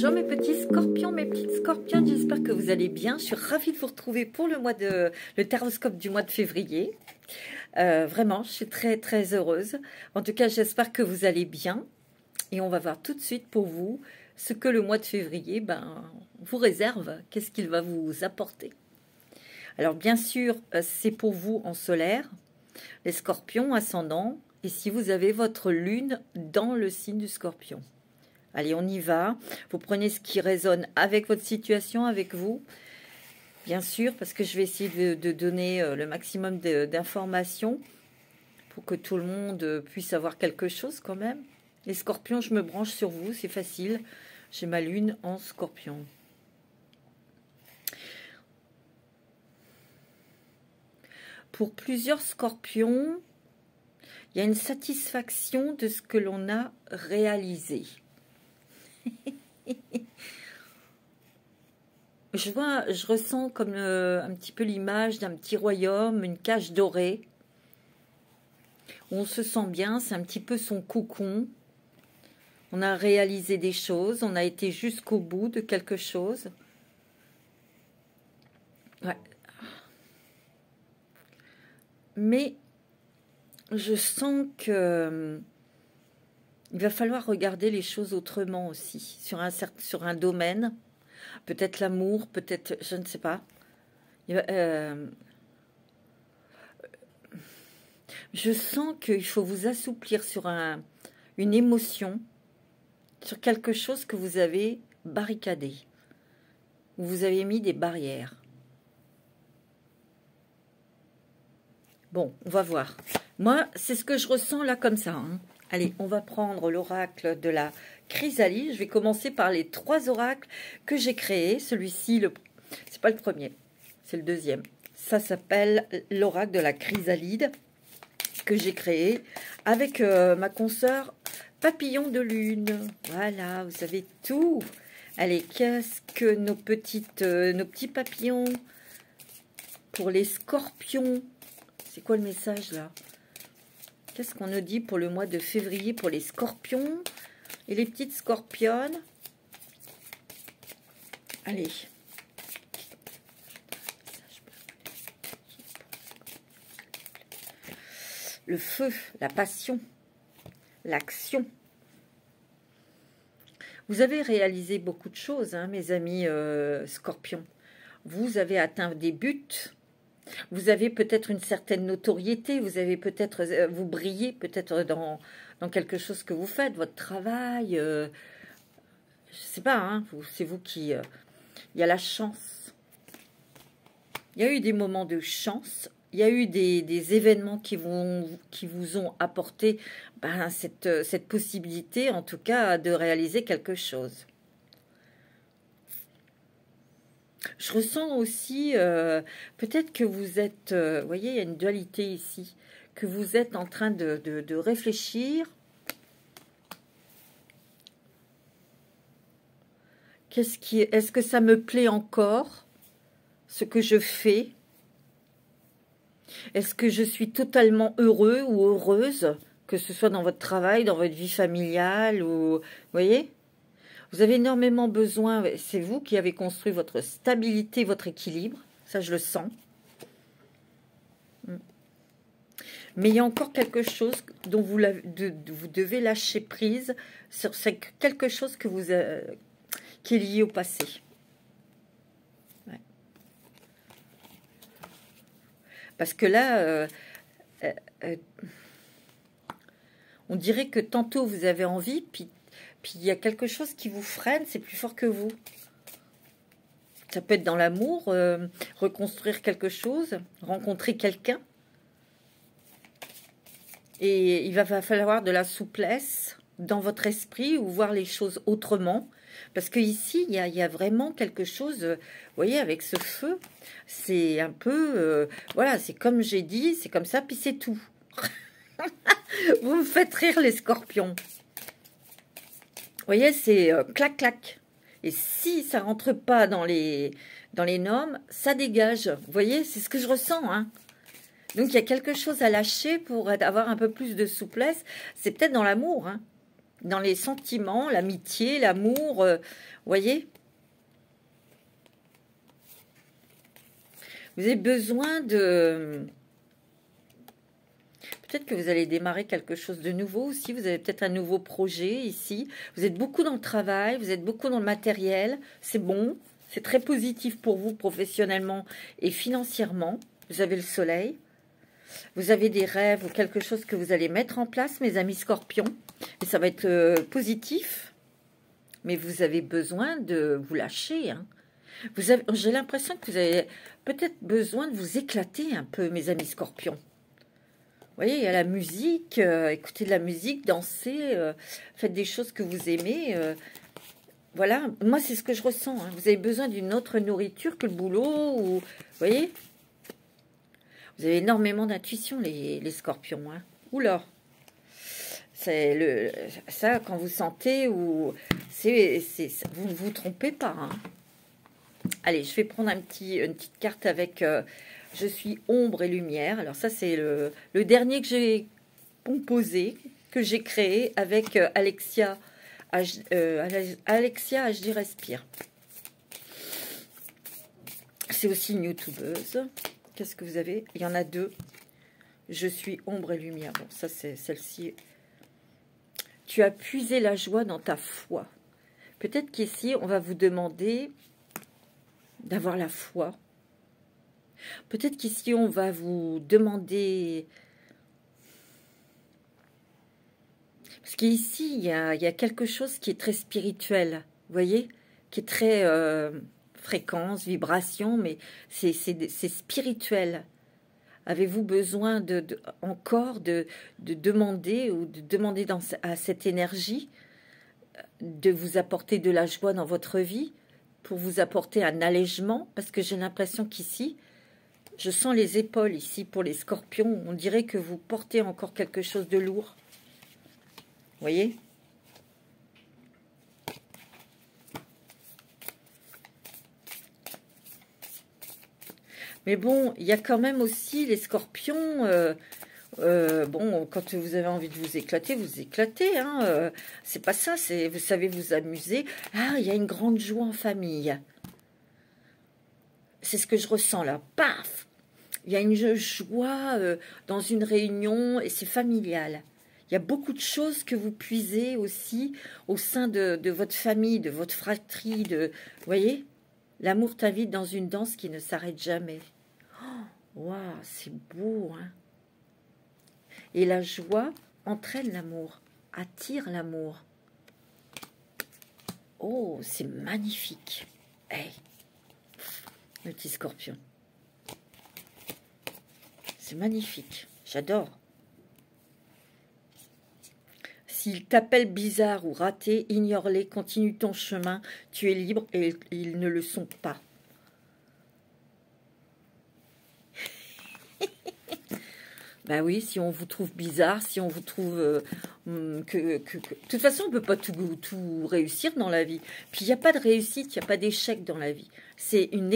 Bonjour mes petits scorpions, mes petites scorpionnes, j'espère que vous allez bien. Je suis ravie de vous retrouver pour le taroscope du mois de février. Vraiment, je suis très heureuse. En tout cas, j'espère que vous allez bien. Et on va voir tout de suite pour vous ce que le mois de février vous réserve. Qu'est-ce qu'il va vous apporter? Alors bien sûr, c'est pour vous en solaire, les scorpions ascendants. Et si vous avez votre lune dans le signe du scorpion. Allez, on y va. Vous prenez ce qui résonne avec votre situation, avec vous. Bien sûr, parce que je vais essayer de donner le maximum d'informations pour que tout le monde puisse avoir quelque chose quand même. Les scorpions, je me branche sur vous, c'est facile. J'ai ma lune en scorpion. Pour plusieurs scorpions, il y a une satisfaction de ce que l'on a réalisé. Je ressens comme un petit peu l'image d'un petit royaume, une cage dorée, où on se sent bien, c'est un petit peu son cocon. On a réalisé des choses, on a été jusqu'au bout de quelque chose. Ouais. Mais je sens que il va falloir regarder les choses autrement aussi, sur un domaine, peut-être l'amour, peut-être, je ne sais pas. Je sens qu'il faut vous assouplir sur une émotion, sur quelque chose que vous avez barricadé, où vous avez mis des barrières. Bon, on va voir. Moi, c'est ce que je ressens là comme ça, hein. Allez, on va prendre l'oracle de la chrysalide. Je vais commencer par les 3 oracles que j'ai créés. Celui-ci, c'est pas le premier, c'est le deuxième. Ça s'appelle l'oracle de la chrysalide que j'ai créé avec ma consoeur papillon de lune. Voilà, vous savez tout. Allez, qu'est-ce que nos petits papillons pour les scorpions? C'est quoi le message là? Qu'est-ce qu'on nous dit pour le mois de février pour les scorpions et les petites scorpionnes? Allez. Le feu, la passion, l'action. Vous avez réalisé beaucoup de choses, hein, mes amis scorpions. Vous avez atteint des buts. Vous avez peut-être une certaine notoriété, vous avez peut-être, vous brillez peut-être dans quelque chose que vous faites, votre travail, je sais pas, hein, c'est vous qui, il y a la chance. Il y a eu des moments de chance, il y a eu des événements qui vous ont apporté cette possibilité, en tout cas, de réaliser quelque chose. Je ressens aussi, peut-être que vous êtes, vous voyez, il y a une dualité ici, que vous êtes en train de réfléchir. Est-ce que ça me plaît encore, ce que je fais? Est-ce que je suis totalement heureux ou heureuse, que ce soit dans votre travail, dans votre vie familiale, ou, vous voyez? Vous avez énormément besoin, c'est vous qui avez construit votre stabilité, votre équilibre. Ça, je le sens. Mais il y a encore quelque chose dont vous devez lâcher prise. C'est quelque chose qui est lié au passé. Ouais. Parce que là, on dirait que tantôt vous avez envie, puis il y a quelque chose qui vous freine, c'est plus fort que vous. Ça peut être dans l'amour, reconstruire quelque chose, rencontrer quelqu'un. Et il va falloir de la souplesse dans votre esprit ou voir les choses autrement. Parce qu'ici, il y a vraiment quelque chose, vous voyez, avec ce feu, c'est un peu, voilà, c'est comme j'ai dit, c'est comme ça, puis c'est tout. Vous me faites rire les scorpions. Vous voyez, c'est clac, clac. Et si ça rentre pas dans les normes, ça dégage. Vous voyez, c'est ce que je ressens. Hein. Donc, il y a quelque chose à lâcher pour avoir un peu plus de souplesse. C'est peut-être dans l'amour. Hein. dans les sentiments, l'amitié, l'amour, voyez. Vous avez besoin de... Peut-être que vous allez démarrer quelque chose de nouveau aussi. Vous avez peut-être un nouveau projet ici. Vous êtes beaucoup dans le travail, vous êtes beaucoup dans le matériel. C'est bon, c'est très positif pour vous professionnellement et financièrement. Vous avez le soleil. Vous avez des rêves ou quelque chose que vous allez mettre en place, mes amis scorpions. Et ça va être positif. Mais vous avez besoin de vous lâcher. Hein. J'ai l'impression que vous avez peut-être besoin de vous éclater un peu, mes amis scorpions. Vous voyez, il y a la musique, écoutez de la musique, dansez, faites des choses que vous aimez. Voilà, moi c'est ce que je ressens. Hein. Vous avez besoin d'une autre nourriture que le boulot. Ou, vous voyez, vous avez énormément d'intuition, les scorpions. Hein. Oula, ça, quand vous sentez, ou vous ne vous trompez pas. Hein. Allez, je vais prendre une petite carte avec... je suis ombre et lumière. Alors ça, c'est le dernier que j'ai composé, que j'ai créé avec Alexia HD Respire. C'est aussi une youtubeuse. Qu'est-ce que vous avez? Il y en a deux. Je suis ombre et lumière. Bon, ça, c'est celle-ci. Tu as puisé la joie dans ta foi. Peut-être qu'ici, on va vous demander d'avoir la foi. Peut-être qu'ici, on va vous demander... Parce qu'ici, il y a quelque chose qui est très spirituel, vous voyez, qui est très fréquence, vibration, mais c'est spirituel. Avez-vous besoin encore de demander ou de demander à cette énergie de vous apporter de la joie dans votre vie, pour vous apporter un allègement? Parce que j'ai l'impression qu'ici, je sens les épaules ici pour les scorpions. On dirait que vous portez encore quelque chose de lourd. Vous voyez? Mais bon, il y a quand même aussi les scorpions. Bon, quand vous avez envie de vous éclater, vous éclatez. Hein, c'est pas ça, vous savez vous amuser. Ah, il y a une grande joie en famille. C'est ce que je ressens là. Paf! Il y a une joie dans une réunion et c'est familial. Il y a beaucoup de choses que vous puisez aussi au sein de votre famille, de votre fratrie. Vous voyez, l'amour t'invite dans une danse qui ne s'arrête jamais. Waouh, c'est beau, hein? Et la joie entraîne l'amour, attire l'amour. Oh, c'est magnifique. Hey, le petit scorpion. C'est magnifique, j'adore. S'ils t'appellent bizarre ou raté, ignore-les, continue ton chemin, tu es libre et ils ne le sont pas. Ben oui, si on vous trouve bizarre, si on vous trouve de toute façon, on ne peut pas tout réussir dans la vie. Puis il n'y a pas de réussite, il n'y a pas d'échec dans la vie. C'est une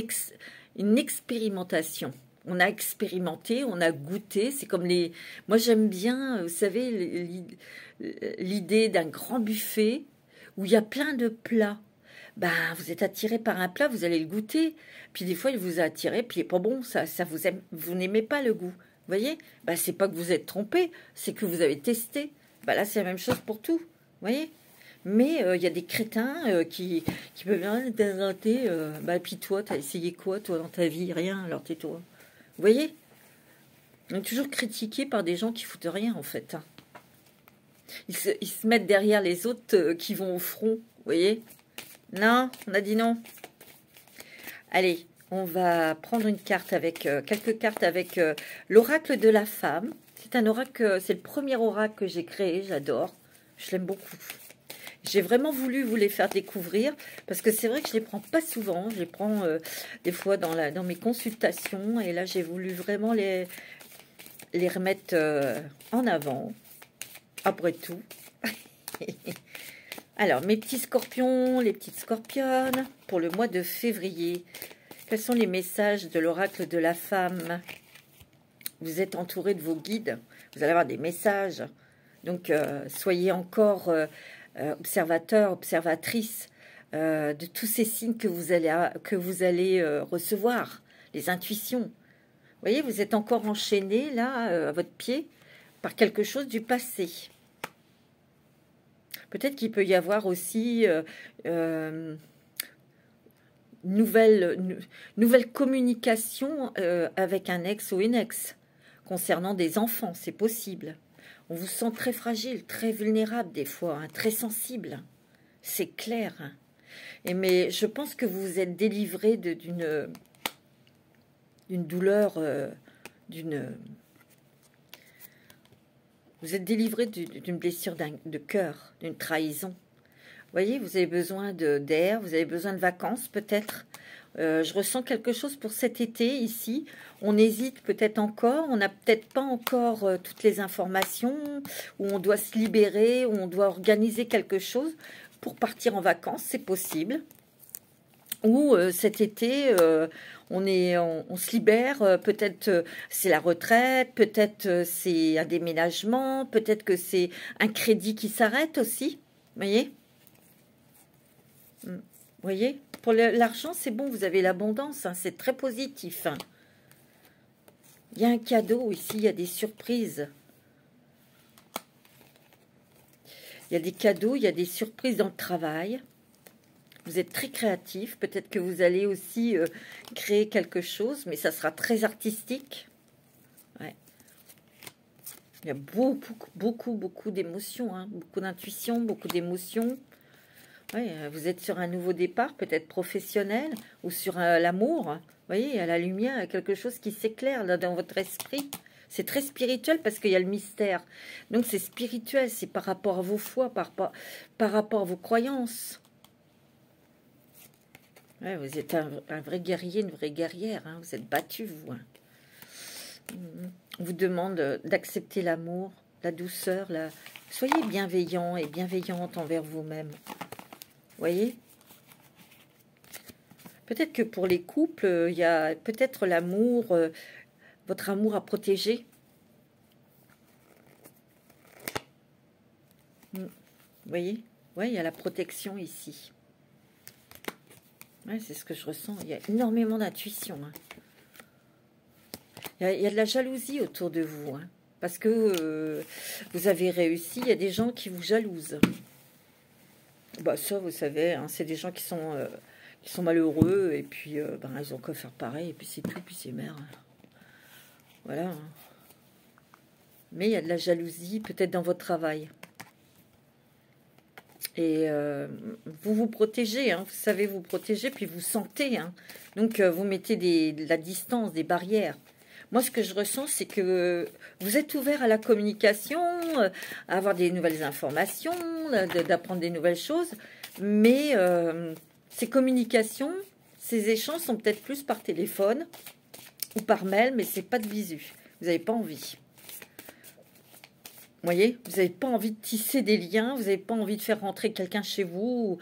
expérimentation. On a expérimenté, on a goûté. C'est comme les... Moi, j'aime bien, vous savez, l'idée d'un grand buffet où il y a plein de plats. Ben, vous êtes attiré par un plat, vous allez le goûter. Puis des fois, il vous a attiré, puis il n'est pas bon, ça vous n'aimez pas le goût. Vous voyez, ben, c'est pas que vous êtes trompé, c'est que vous avez testé. Ben, là, c'est la même chose pour tout. Vous voyez. Mais il y a des crétins qui peuvent bien t'inventer. Ben, puis toi, t'as essayé quoi, toi, dans ta vie? Rien, alors tais-toi. Vous voyez? On est toujours critiqué par des gens qui foutent rien, en fait. Hein. Ils se mettent derrière les autres qui vont au front. Vous voyez? Non, on a dit non. Allez, on va prendre une carte avec quelques cartes avec l'oracle de la femme. C'est un oracle, c'est le premier oracle que j'ai créé. J'adore. Je l'aime beaucoup. J'ai vraiment voulu vous les faire découvrir parce que c'est vrai que je les prends pas souvent. Je les prends des fois dans mes consultations et là j'ai voulu vraiment les remettre en avant. Après tout. Alors mes petits scorpions, les petites scorpionnes pour le mois de février. Quels sont les messages de l'oracle de la femme? Vous êtes entouré de vos guides. Vous allez avoir des messages Donc, soyez encore observateur, observatrice de tous ces signes que vous allez recevoir, les intuitions. Vous voyez, vous êtes encore enchaîné, là, à votre pied, par quelque chose du passé. Peut-être qu'il peut y avoir aussi nouvelle communication avec un ex ou une ex concernant des enfants, c'est possible. On vous sent très fragile, très vulnérable des fois, hein, très sensible. C'est clair. Hein. Mais je pense que vous vous êtes délivré d'une douleur, vous êtes délivré d'une blessure de cœur, d'une trahison. Vous voyez, vous avez besoin d'air, vous avez besoin de vacances peut-être. Je ressens quelque chose pour cet été ici. On hésite peut-être encore, on n'a peut-être pas encore toutes les informations, où on doit se libérer, où on doit organiser quelque chose pour partir en vacances, c'est possible. Ou cet été, on se libère, peut-être c'est la retraite, peut-être c'est un déménagement, peut-être que c'est un crédit qui s'arrête aussi, vous voyez ? Vous voyez, pour l'argent, c'est bon, vous avez l'abondance, hein, c'est très positif. Hein. Il y a un cadeau ici, il y a des surprises. Il y a des cadeaux, il y a des surprises dans le travail. Vous êtes très créatif, peut-être que vous allez aussi créer quelque chose, mais ça sera très artistique. Ouais. Il y a beaucoup d'émotions, hein, beaucoup d'intuition, beaucoup d'émotions. Ouais, vous êtes sur un nouveau départ, peut-être professionnel, ou sur l'amour. Vous voyez, à la lumière, il y a quelque chose qui s'éclaire là dans votre esprit. C'est très spirituel parce qu'il y a le mystère. Donc c'est spirituel, c'est par rapport à vos foi, par rapport à vos croyances. Ouais, vous êtes un vrai guerrier, une vraie guerrière. Hein, vous êtes battu, vous. Hein. On vous demande d'accepter l'amour, la douceur. Soyez bienveillant et bienveillante envers vous-même. Vous voyez? Peut-être que pour les couples, il y a peut-être l'amour, votre amour à protéger. Vous voyez? Oui, il y a la protection ici. Ouais, c'est ce que je ressens. Il y a énormément d'intuition. Hein. Il y a de la jalousie autour de vous. Hein, parce que vous avez réussi. Il y a des gens qui vous jalousent. Bah, ça, vous savez, hein, c'est des gens qui sont malheureux. Et puis, ben, ils ont qu'à faire pareil. Et puis, c'est tout. Puis, c'est merde. Voilà. Hein. Mais il y a de la jalousie, peut-être dans votre travail. Et vous vous protégez, hein, vous savez vous protéger, puis vous sentez. Hein. Donc, vous mettez de la distance, des barrières. Moi, ce que je ressens, c'est que vous êtes ouvert à la communication, à avoir des nouvelles informations, d'apprendre des nouvelles choses. Mais ces communications, ces échanges sont peut-être plus par téléphone ou par mail, mais ce n'est pas de visu. Vous n'avez pas envie. Vous voyez, vous n'avez pas envie de tisser des liens, vous n'avez pas envie de faire rentrer quelqu'un chez vous.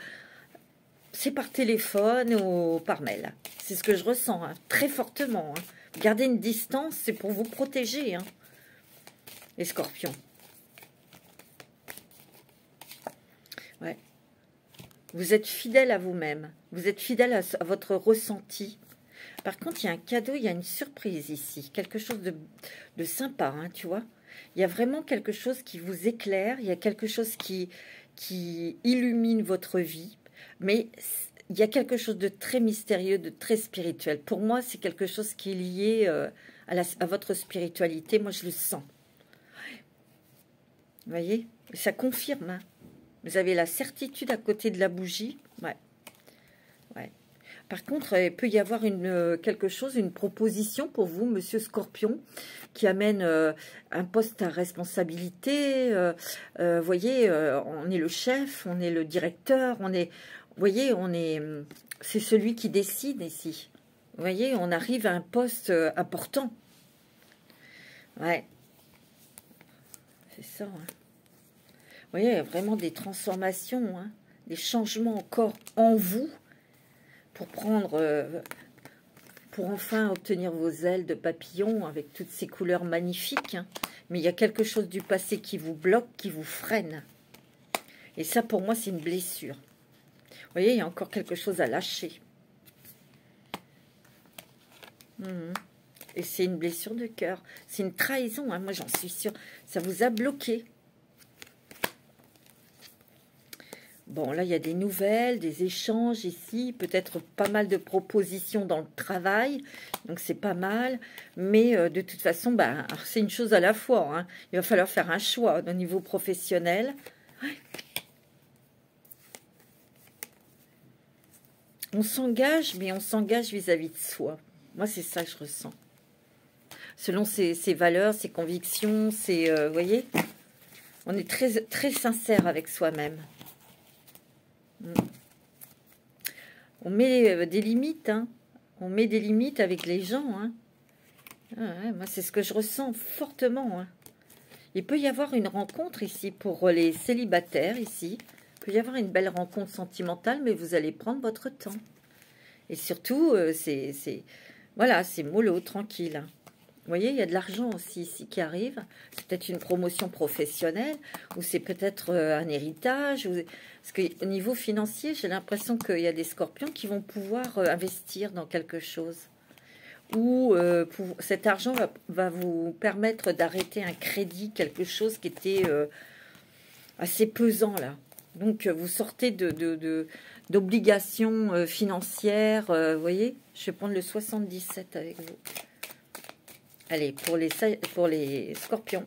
C'est par téléphone ou par mail. C'est ce que je ressens, hein, très fortement. Hein. Garder une distance, c'est pour vous protéger, hein, les scorpions. Ouais. Vous êtes fidèle à vous-même. Vous êtes fidèle à votre ressenti. Par contre, il y a un cadeau, il y a une surprise ici. Quelque chose de sympa, hein, tu vois. Il y a vraiment quelque chose qui vous éclaire, il y a quelque chose qui illumine votre vie, mais il y a quelque chose de très mystérieux, de très spirituel. Pour moi, c'est quelque chose qui est lié à votre spiritualité. Moi, je le sens. Vous voyez? Ça confirme. Hein. Vous avez la certitude à côté de la bougie. Ouais. Ouais. Par contre, il peut y avoir quelque chose, une proposition pour vous, Monsieur Scorpion, qui amène un poste à responsabilité. Vous voyez, on est le chef, on est le directeur, on est, vous voyez, c'est celui qui décide ici. Vous voyez, on arrive à un poste important. Ouais, c'est ça. Hein. Vous voyez, il y a vraiment des transformations, hein, des changements encore en vous. Pour prendre pour enfin obtenir vos ailes de papillon avec toutes ces couleurs magnifiques. Hein. Mais il y a quelque chose du passé qui vous bloque, qui vous freine. Et ça, pour moi, c'est une blessure. Vous voyez, il y a encore quelque chose à lâcher. Et c'est une blessure de cœur. C'est une trahison, hein. Moi, j'en suis sûre. Ça vous a bloqué. Bon, là, il y a des nouvelles, des échanges ici. Peut-être pas mal de propositions dans le travail. Donc, c'est pas mal. Mais de toute façon, bah, c'est une chose à la fois. Hein. Il va falloir faire un choix au niveau professionnel. Ouais. On s'engage, mais on s'engage vis-à-vis de soi. Moi, c'est ça que je ressens. Selon ses valeurs, ses convictions, vous voyez, on est très, très sincère avec soi-même. On met des limites, hein. On met des limites avec les gens. Hein. Ouais, moi, c'est ce que je ressens fortement. Hein. Il peut y avoir une rencontre ici pour les célibataires, ici. Il peut y avoir une belle rencontre sentimentale, mais vous allez prendre votre temps. Et surtout, voilà, c'est mollo, tranquille. Hein. Vous voyez, il y a de l'argent aussi ici qui arrive. C'est peut-être une promotion professionnelle ou c'est peut-être un héritage. Parce qu'au niveau financier, j'ai l'impression qu'il y a des scorpions qui vont pouvoir investir dans quelque chose. Ou cet argent va vous permettre d'arrêter un crédit, quelque chose qui était assez pesant là. Donc, vous sortez d'obligations financières. Vous voyez, je vais prendre le 77 avec vous. Allez, pour les scorpions.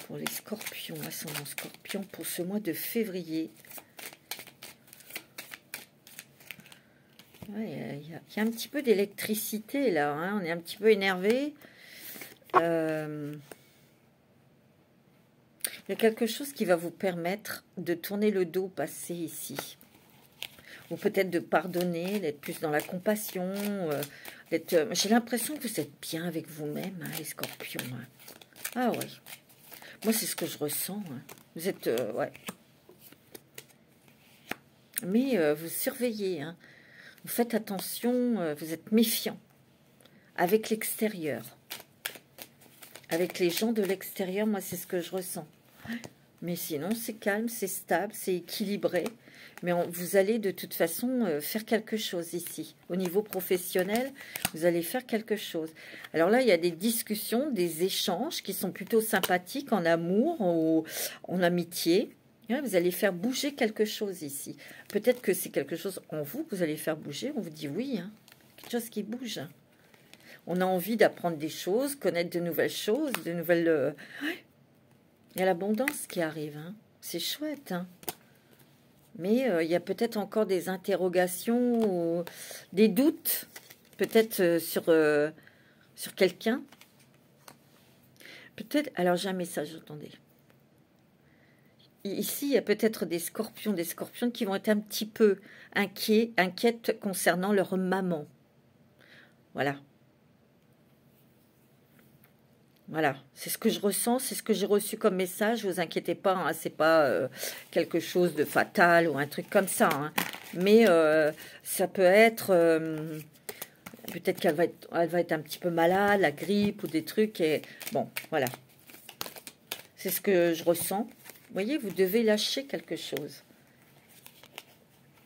Pour les scorpions, ascendant scorpion, pour ce mois de février. Ouais, il y a un petit peu d'électricité là. Hein, on est un petit peu énervé. Il y a quelque chose qui va vous permettre de tourner le dos au passé ici. Ou peut-être de pardonner, d'être plus dans la compassion. J'ai l'impression que vous êtes bien avec vous-même, hein, les scorpions. Hein. Ah ouais. Moi, c'est ce que je ressens. Hein. Vous êtes... ouais. Mais vous surveillez. Hein. Vous faites attention. Vous êtes méfiant. Avec l'extérieur. Avec les gens de l'extérieur, moi, c'est ce que je ressens. Mais sinon, c'est calme, c'est stable, c'est équilibré. Mais vous allez de toute façon faire quelque chose ici. Au niveau professionnel, vous allez faire quelque chose. Alors là, il y a des discussions, des échanges qui sont plutôt sympathiques en amour, en amitié. Vous allez faire bouger quelque chose ici. Peut-être que c'est quelque chose en vous que vous allez faire bouger. On vous dit oui, hein. Quelque chose qui bouge. On a envie d'apprendre des choses, connaître de nouvelles choses, de nouvelles... Il y a l'abondance qui arrive. Hein. C'est chouette, hein. Mais il y a peut-être encore des interrogations, des doutes, peut-être sur quelqu'un. Peut-être... Alors, j'ai un message, attendez. Ici, il y a peut-être des scorpions qui vont être un petit peu inquiètes concernant leur maman. Voilà. Voilà, c'est ce que je ressens, c'est ce que j'ai reçu comme message. Ne vous inquiétez pas, hein, c'est pas quelque chose de fatal ou un truc comme ça. Hein. Mais ça peut être... peut-être qu'elle va être un petit peu malade, la grippe ou des trucs. Et bon, voilà. C'est ce que je ressens. Vous voyez, vous devez lâcher quelque chose.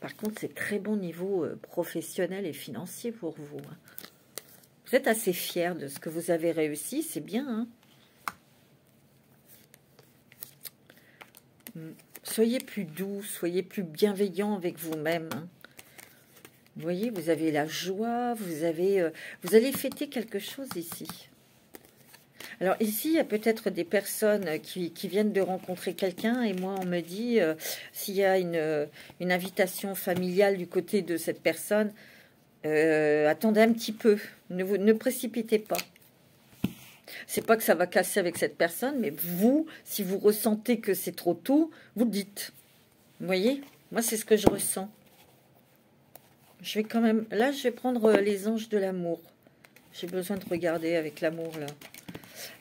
Par contre, c'est très bon niveau professionnel et financier pour vous. Hein. Vous êtes assez fiers de ce que vous avez réussi, c'est bien. Hein. Soyez plus doux, soyez plus bienveillant avec vous-même. Hein. Vous voyez, vous avez la joie, vous allez fêter quelque chose ici. Alors ici, il y a peut-être des personnes qui viennent de rencontrer quelqu'un et moi, on me dit, s'il y a une invitation familiale du côté de cette personne, attendez un petit peu, ne précipitez pas. C'est pas que ça va casser avec cette personne, mais vous, si vous ressentez que c'est trop tôt, vous le dites. Vous voyez? Moi, c'est ce que je ressens. Je vais quand même... Là, je vais prendre les anges de l'amour. J'ai besoin de regarder avec l'amour, là.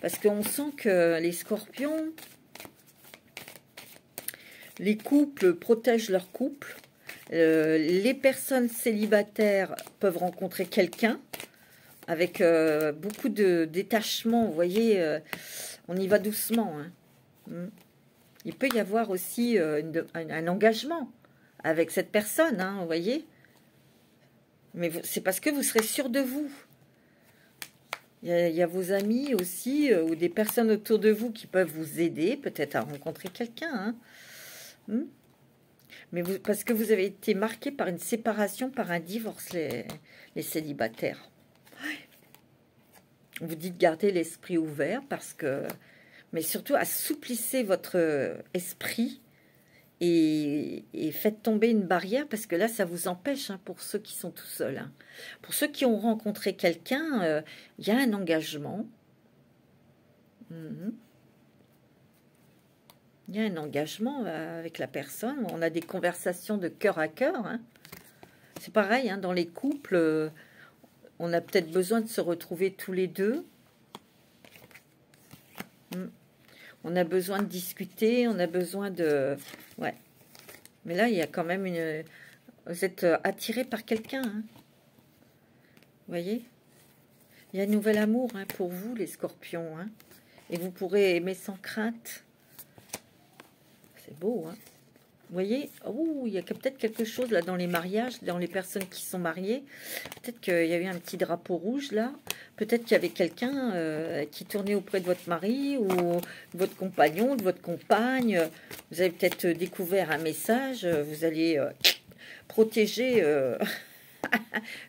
Parce qu'on sent que les scorpions, les couples protègent leur couple. Les personnes célibataires peuvent rencontrer quelqu'un avec beaucoup de détachement. Vous voyez, on y va doucement. Hein. Il peut y avoir aussi un engagement avec cette personne, hein, vous voyez. Mais c'est parce que vous serez sûr de vous. Il y a vos amis aussi, ou des personnes autour de vous qui peuvent vous aider, peut-être à rencontrer quelqu'un. Hein. Mais parce que vous avez été marqué par une séparation, par un divorce, les célibataires. Vous dites garder l'esprit ouvert, parce que... Mais surtout, assouplissez votre esprit et faites tomber une barrière, parce que là, ça vous empêche, hein, pour ceux qui sont tout seuls. Hein. Pour ceux qui ont rencontré quelqu'un, il y a un engagement. Il y a un engagement avec la personne. On a des conversations de cœur à cœur. Hein. C'est pareil, hein, dans les couples, on a peut-être besoin de se retrouver tous les deux. On a besoin de discuter, on a besoin de... Ouais. Mais là, il y a quand même une... Vous êtes attiré par quelqu'un. Hein. Vous voyez? Il y a un nouvel amour, hein, pour vous, les scorpions. Hein. Et vous pourrez aimer sans crainte. C'est beau, hein. Vous voyez? Oh, il y a peut-être quelque chose là dans les mariages, dans les personnes qui sont mariées. Peut-être qu'il y avait un petit drapeau rouge là. Peut-être qu'il y avait quelqu'un qui tournait auprès de votre mari ou de votre compagnon, de votre compagne. Vous avez peut-être découvert un message. Vous allez protéger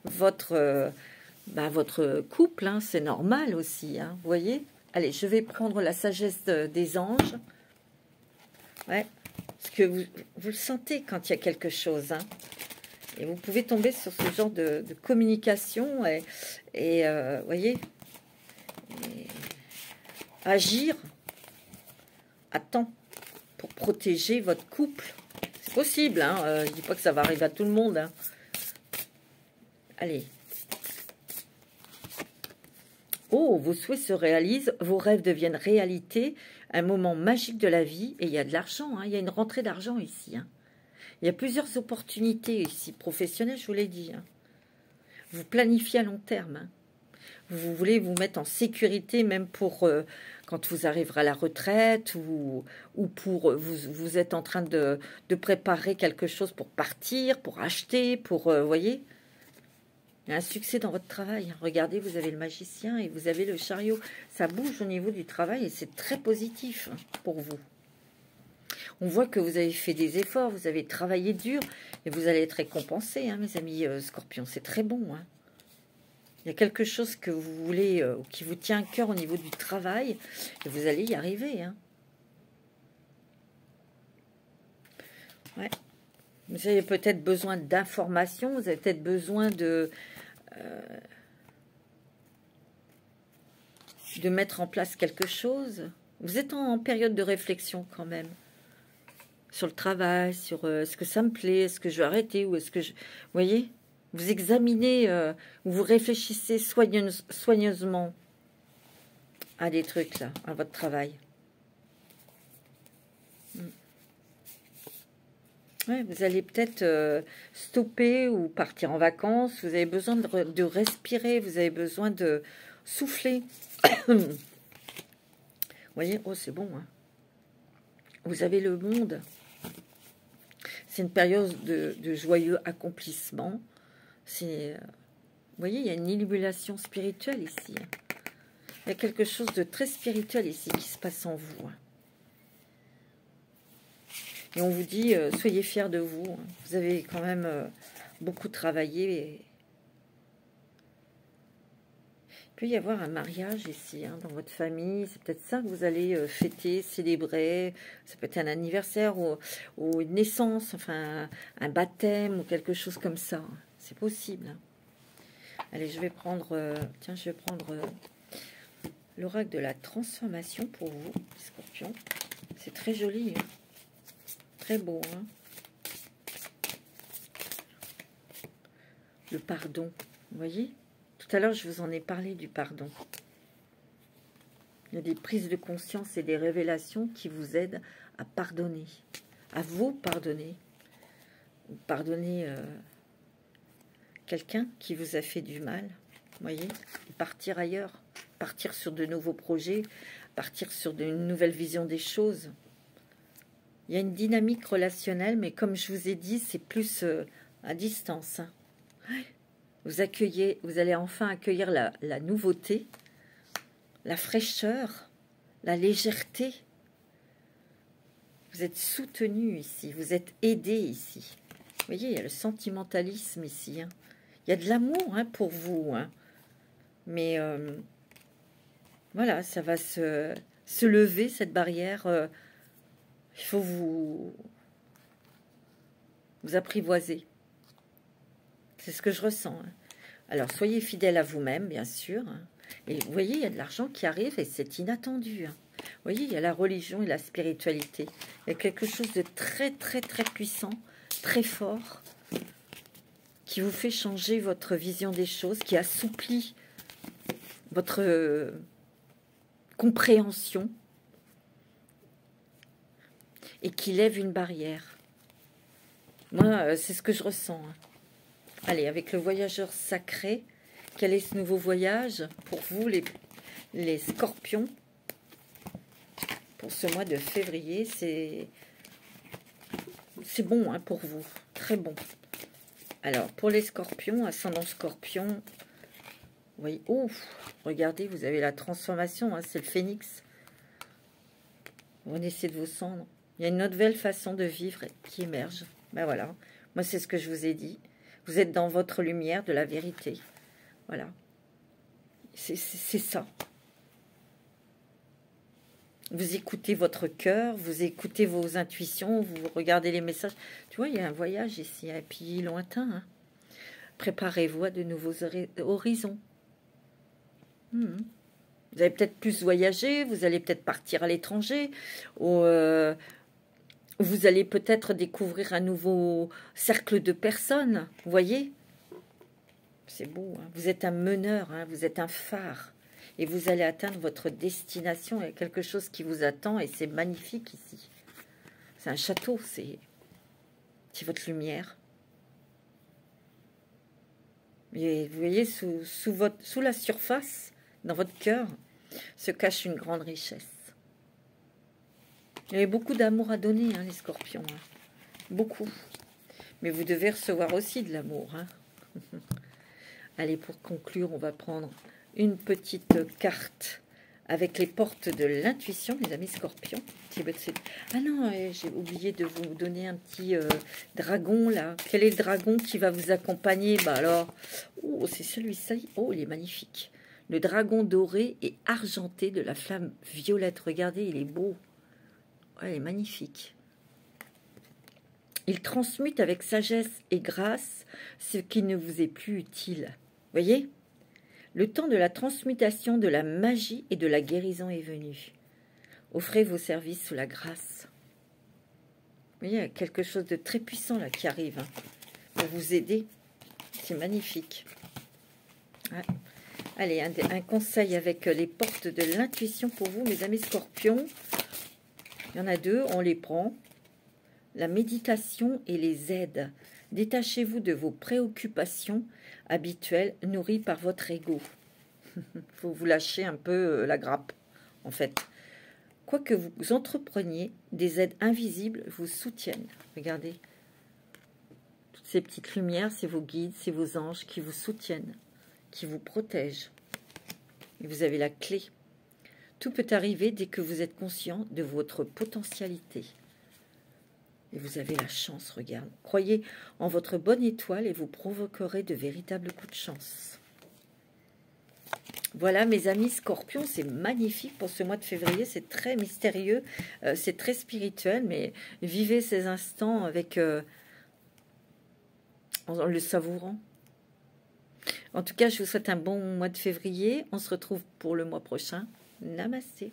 votre couple. Hein, c'est normal aussi. Hein, vous voyez? Allez, je vais prendre la sagesse des anges. Ouais. Parce que vous le sentez quand il y a quelque chose. Hein. Et vous pouvez tomber sur ce genre de communication et voyez, agir à temps pour protéger votre couple. C'est possible. Hein. Je ne dis pas que ça va arriver à tout le monde. Hein. Allez. Oh, vos souhaits se réalisent, vos rêves deviennent réalité, un moment magique de la vie, et il y a de l'argent, hein, il y a une rentrée d'argent ici. Hein. Il y a plusieurs opportunités ici, professionnelles, je vous l'ai dit. Hein. Vous planifiez à long terme. Hein. Vous voulez vous mettre en sécurité, même pour quand vous arriverez à la retraite, ou pour vous êtes en train de préparer quelque chose pour partir, pour acheter, pour, voyez. Il y a un succès dans votre travail. Regardez, vous avez le magicien et vous avez le chariot. Ça bouge au niveau du travail et c'est très positif pour vous. On voit que vous avez fait des efforts, vous avez travaillé dur et vous allez être récompensé, hein, mes amis scorpions. C'est très bon. Hein. Il y a quelque chose que vous voulez, qui vous tient à cœur au niveau du travail et vous allez y arriver. Hein. Ouais. Vous avez peut-être besoin d'informations, vous avez peut-être besoin de mettre en place quelque chose. Vous êtes en période de réflexion quand même. Sur le travail, sur est-ce que ça me plaît, est-ce que je vais arrêter, ou est-ce que je... Vous voyez? Vous examinez, vous réfléchissez soigneusement à des trucs là, à votre travail. Ouais, vous allez peut-être stopper ou partir en vacances. Vous avez besoin de respirer. Vous avez besoin de souffler. Vous voyez? Oh, c'est bon. Hein. Vous avez le monde. C'est une période de joyeux accomplissement. Vous voyez, il y a une illumination spirituelle ici. Hein. Il y a quelque chose de très spirituel ici qui se passe en vous. Hein. Et on vous dit, soyez fiers de vous. Hein. Vous avez quand même beaucoup travaillé. Il peut y avoir un mariage ici, hein, dans votre famille. C'est peut-être ça que vous allez fêter, célébrer. Ça peut être un anniversaire ou une naissance, enfin un baptême ou quelque chose comme ça. C'est possible. Hein. Allez, je vais prendre... tiens, je vais prendre l'oracle de la transformation pour vous, Scorpion. C'est très joli. Hein. Très beau, hein. Le pardon, vous voyez? Tout à l'heure, je vous en ai parlé du pardon. Il y a des prises de conscience et des révélations qui vous aident à pardonner, à vous pardonner. pardonner quelqu'un qui vous a fait du mal, voyez, partir ailleurs, partir sur de nouveaux projets, partir sur une nouvelle vision des choses. Il y a une dynamique relationnelle, mais comme je vous ai dit, c'est plus à distance. Hein. Vous allez enfin accueillir la nouveauté, la fraîcheur, la légèreté. Vous êtes soutenu ici, vous êtes aidé ici. Vous voyez, il y a le sentimentalisme ici. Hein. Il y a de l'amour hein, pour vous. Hein. Mais voilà, ça va se lever, cette barrière. Il faut vous apprivoiser. C'est ce que je ressens. Hein. Alors, soyez fidèle à vous-même, bien sûr. Hein. Et vous voyez, il y a de l'argent qui arrive et c'est inattendu. Hein. Vous voyez, il y a la religion et la spiritualité. Il y a quelque chose de très, très, très puissant, très fort, qui vous fait changer votre vision des choses, qui assouplit votre compréhension et qui lève une barrière. Moi, c'est ce que je ressens. Hein. Allez, avec le voyageur sacré, quel est ce nouveau voyage pour vous, les scorpions, pour ce mois de février? C'est bon hein, pour vous, très bon. Alors, pour les scorpions, ascendant scorpion, oui, ouf, regardez, vous avez la transformation, hein, c'est le phénix. Vous renaissez de vos cendres. Il y a une nouvelle façon de vivre qui émerge. Ben voilà, moi c'est ce que je vous ai dit. Vous êtes dans votre lumière de la vérité. Voilà. C'est ça. Vous écoutez votre cœur, vous écoutez vos intuitions, vous regardez les messages. Tu vois, il y a un voyage ici, et puis lointain. Hein. Préparez-vous à de nouveaux horizons. Vous allez peut-être plus voyager, vous allez peut-être partir à l'étranger, ou vous allez peut-être découvrir un nouveau cercle de personnes. Vous voyez? C'est beau. Hein. Vous êtes un meneur, hein, vous êtes un phare. Et vous allez atteindre votre destination. Il y a quelque chose qui vous attend et c'est magnifique ici. C'est un château, c'est votre lumière. Et vous voyez, sous la surface, dans votre cœur, se cache une grande richesse. Il y a beaucoup d'amour à donner, hein, les scorpions. Hein. Beaucoup. Mais vous devez recevoir aussi de l'amour. Hein. Allez, pour conclure, on va prendre une petite carte avec les portes de l'intuition, les amis scorpions. Ah non, j'ai oublié de vous donner un petit dragon, là. Quel est le dragon qui va vous accompagner? Bah alors, oh, c'est celui-ci. Oh, il est magnifique. Le dragon doré et argenté de la flamme violette. Regardez, il est beau. Ouais, il est magnifique. Il transmute avec sagesse et grâce ce qui ne vous est plus utile. Voyez? Le temps de la transmutation de la magie et de la guérison est venu. Offrez vos services sous la grâce. Vous voyez, il y a quelque chose de très puissant là qui arrive hein, pour vous aider. C'est magnifique. Ouais. Allez, un conseil avec les portes de l'intuition pour vous, mes amis scorpions. Il y en a deux, on les prend. La méditation et les aides. Détachez-vous de vos préoccupations habituelles nourries par votre ego. Il faut vous lâcher un peu la grappe, en fait. Quoi que vous entrepreniez, des aides invisibles vous soutiennent. Regardez. Toutes ces petites lumières, c'est vos guides, c'est vos anges qui vous soutiennent, qui vous protègent. Et vous avez la clé. Tout peut arriver dès que vous êtes conscient de votre potentialité. Et vous avez la chance, regarde. Croyez en votre bonne étoile et vous provoquerez de véritables coups de chance. Voilà, mes amis scorpions, c'est magnifique pour ce mois de février. C'est très mystérieux, c'est très spirituel, mais vivez ces instants avec en le savourant. En tout cas, je vous souhaite un bon mois de février. On se retrouve pour le mois prochain. Namasté.